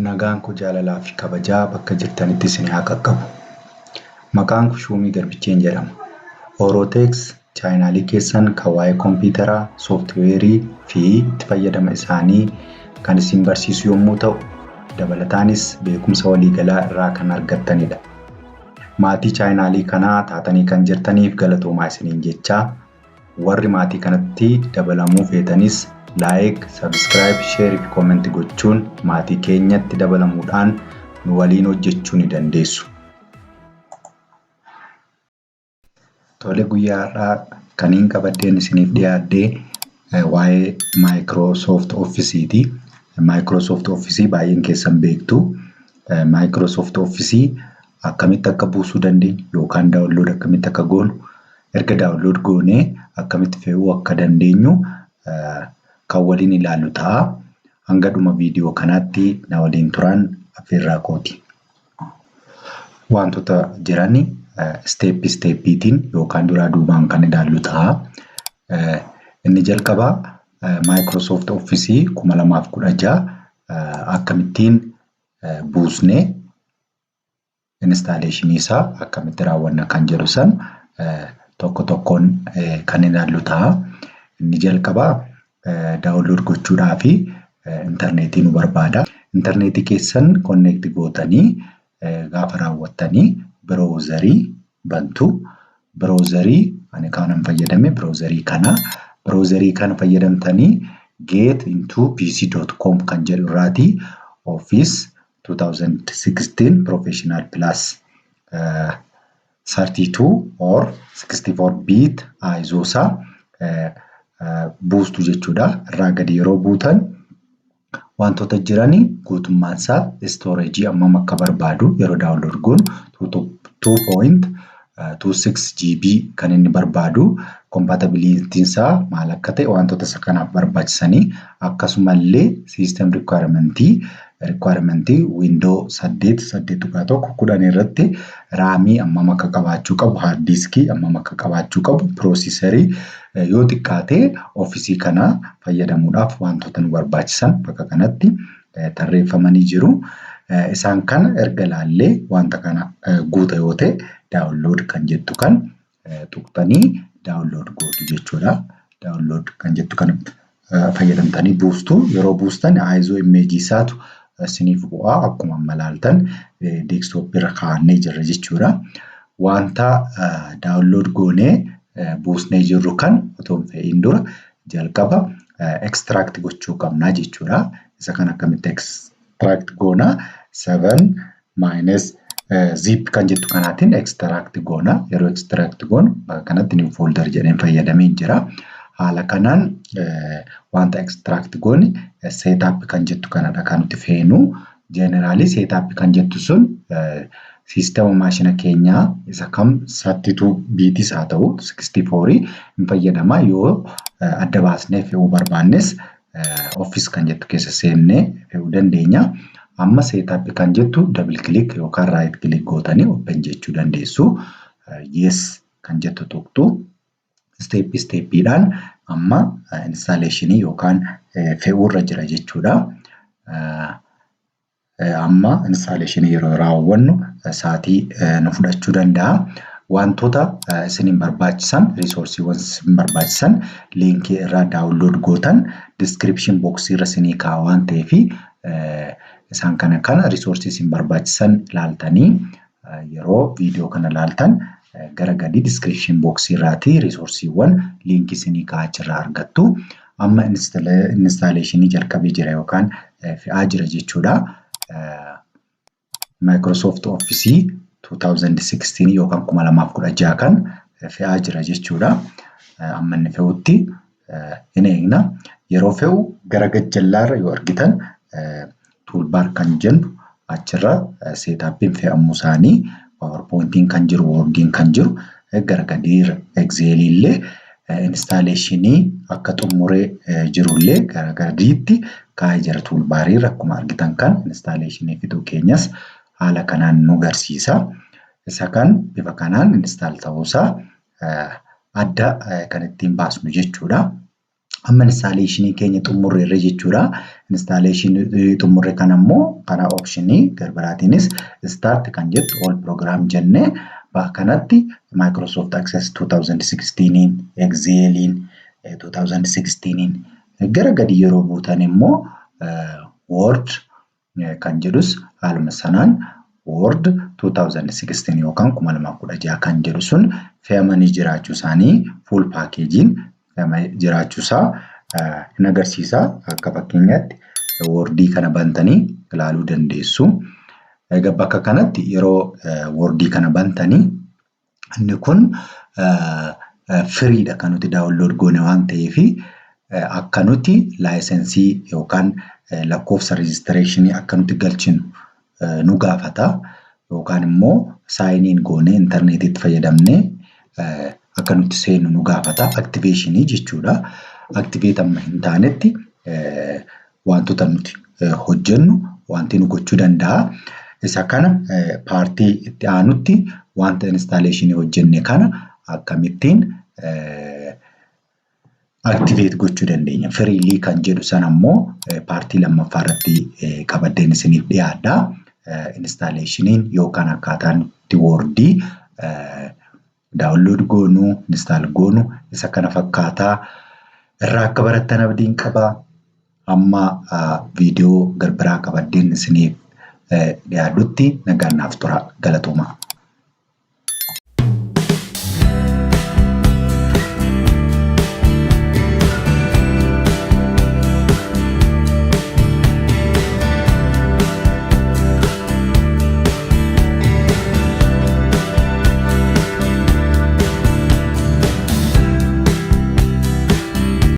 Nagaan koo jaalalaa fi kabajaa bakka jirtanitti isin haa qaqqabu. Maqaan koo Shuumii Garbicheen jedhama. Orotex chaanaalii keessan kan waa'ee kompiitaraa, sooftiweerii fi itti fayyadama isaanii kan isin barsiisu yommuu ta'u, dabalataanis beekumsa waliigalaa irraa kan argattanidha. Maatii chaanaalii kanaa taatanii kan jirtaniif galatoomaa isiniin jechaa, warri maatii kanatti dabalamuu feetanis laayik, sabiskiraayib, sheerii fi koomentii gochuun maatii keenyatti dabalamuudhaan nu waliin hojjechuu ni dandeessu. Tole guyyaa har'aa kaniin qabaddeen isiniif dhiyaadhee waa'ee Microsoft Office'ti. Microsoft Office baay'een keessan beektu. Microsoft Office akkamitti akka buusuu dandeenyu yookaan daawunlood akkamitti akka goonu, erga daawunlood goonee akkamitti fe'uu akka dandeenyu kan waliin ilaallu ta'a. Hanga dhuma viidiyoo kanaatti na waliin turan affeerraa kooti. Wantoota jirani steepiitiin yookaan duraa duubaan kan ilaallu ta'a. Inni jalqabaa Microsoft Office 2016 akkamittiin buusnee instaaleeshinii isaa akkamitti raawwanna kan jedhu san tokko tokkoon kan ilaallu ta'a. Inni jalqabaa daawunlood gochuudhaa fi intarneetii nu barbaada. Intarneetii keessan konneekti gootanii gaafa raawwattanii biroozarii bantu. Biroozarii ani kanan fayyadame biroozarii kana. Biroozarii kana fayyadamtanii getintoPC.com kan jedhu irraati Office 2016 Professional Plus 32 or 64-bit ISO buustu jechuudha. Irraa gadi yeroo buutan wantoota jiranii guutummaan isaa storage amma akka barbaadu yeroo daawunlood goonu 2.26 GB kan inni barbaadu, compatibility isaa maal akka ta'e wantoota isa kanaaf barbaachisanii, akkasumallee system requirement Windows 8.1 irratti raamii amma akka qabaachuu qabu, hard disk amma akka qabaachuu qabu, processorii yoo xiqqaate Office kana fayyadamuudhaaf wantoota nu barbaachisan bakka kanatti tarreeffamanii jiru. Isaan kana erga ilaallee wanta kana guuta yoo ta'e daawunlood kan jettu kan tuqxanii daawunlood gootu jechuudha. Daawunlood kan jettu kan fayyadamtanii buustu. Yeroo buustan ISO image isaatu isiniif bu'aa akkuma amma ilaaltan desktop irra kaa'annee jirra jechuudha. Wanta daawunlood goonee buusnee jirru kan otoo hin fe'iin dura jalqaba extract gochuu qabnaa jechuudha. Isa kan akkamitti extract goona 7-zip kan jettu kanaatiin extract goona. Yeroo extract goonu kanatti new folder jedheen fayyadamee jira. Haala kanaan wanta extract goone setup kan jettu kanadha kan nuti feenu. Generally setup kan jettu sun sistema maashina keenyaa isa kam 32-bitis haa ta'u 64 hin fayyadama. Yoo adda baasnee fe'uu barbaannes Office kan jettu keessa seennee fe'uu dandeenya. Amma setup kan jettu double click yookaan right click gootanii open jechuu dandeessu. Yes kan jettu tuqxu. Steepiidhaan amma installationii yookaan fe'uurra jira jechuudha. Amma installationii yeroo raawwannu sa'aatii nu fudhachuu danda'a. Wantoota isiniin barbaachisan, resoursiiwwan isin barbaachisan liinkii irraa daawunlood gootan description box irra isinii kaa'aa waan ta'eef isaan kana resoursi isin barbaachisan ilaaltanii yeroo viidiyoo kana ilaaltan gara gadi description box irraati resoursiiwwan liinkii isinii kaa'aa jirraa argattu. Amma installationii jalqabee jira yookaan fe'aa jira jechuudha. Microsoft Office 2016 yookaan 2016 kan fe'aa jira jechuudha. Amma inni fe'utti hin eegna. Yeroo fe'u gara gajjallaarra yoo argitan toolbar kan jennu achirra seetappiin fe'amuu isaanii PowerPointiin kan jiru, Wordiin kan jiru, gara gadiirra Excel illee installationii akka xumuree jirullee gara gadiitti kaa'ee jira toolbariirra akkuma argitan kan installationii fixuu keenyas haala kanaan nu agarsiisa. Isa kan bifa kanaan install ta'uusaa adda kan ittiin baasnu jechuudha. amma installation keenya xumurre irra jechuudha. Installation xumurre kan ammoo kana optionii garbaraatiinis start kan jettu all program jennee kanatti Microsoft Access 2016 Excel 2016 gara gadi yeroo buutan immoo Word kan jedhus haaluma sanaan Word 2016 yookaan 2016 kan jedhu sun fe'amanii jiraachuu isaanii full packagein jiraachuu isaa hin agarsiisa. Akka fakkeenyaatti Word kana bantanii ilaaluu dandeessu. Egaa bakka kanatti yeroo Word kana bantanii inni kun firiidha kan nuti download goone waan ta'eef akka nuti laayisensii yookaan lakkoofsa rejistireeshinii akka nuti galchinu nu gaafata yookaan immoo saayiniin goone intarneetitti fayyadamnee akka nuti seenu nu gaafata. Activationii jechuudha. Activate amma hin taanetti wantoota nuti hojjennu wanti nu gochuu danda'a. Isa kana paartii itti aanutti wanta installationii hojjenne kana akkamittiin activate gochuu dandeenya. Freely kan jedhu sana immoo paartii lammaffaa irratti qabaddeen isiniif dhiyaadha. Installationiin yookaan akkaataan itti Wordii download goonu, install goonu isa kana fakkaataa irraa akka barattan abdiin qaba. Amma viidiyoo garbiraa qabaddeen isiniif dhiyaadutti nagaan naaf tura. Galatooma.